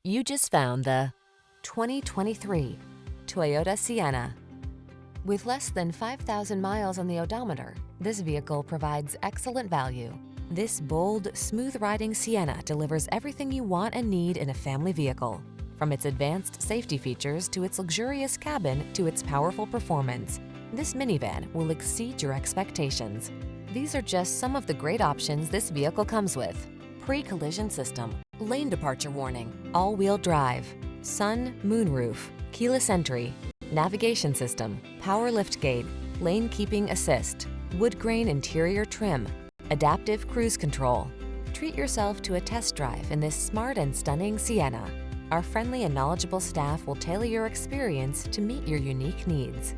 You just found the 2023 Toyota Sienna. With less than 5,000 miles on the odometer, this vehicle provides excellent value. This bold, smooth-riding Sienna delivers everything you want and need in a family vehicle. From its advanced safety features to its luxurious cabin to its powerful performance, this minivan will exceed your expectations. These are just some of the great options this vehicle comes with: pre-collision system, lane departure warning, all-wheel drive, sun, moonroof, keyless entry, navigation system, power liftgate, lane keeping assist, Woodgrain Interior Trim, adaptive cruise control. Treat yourself to a test drive in this smart and stunning Sienna. Our friendly and knowledgeable staff will tailor your experience to meet your unique needs.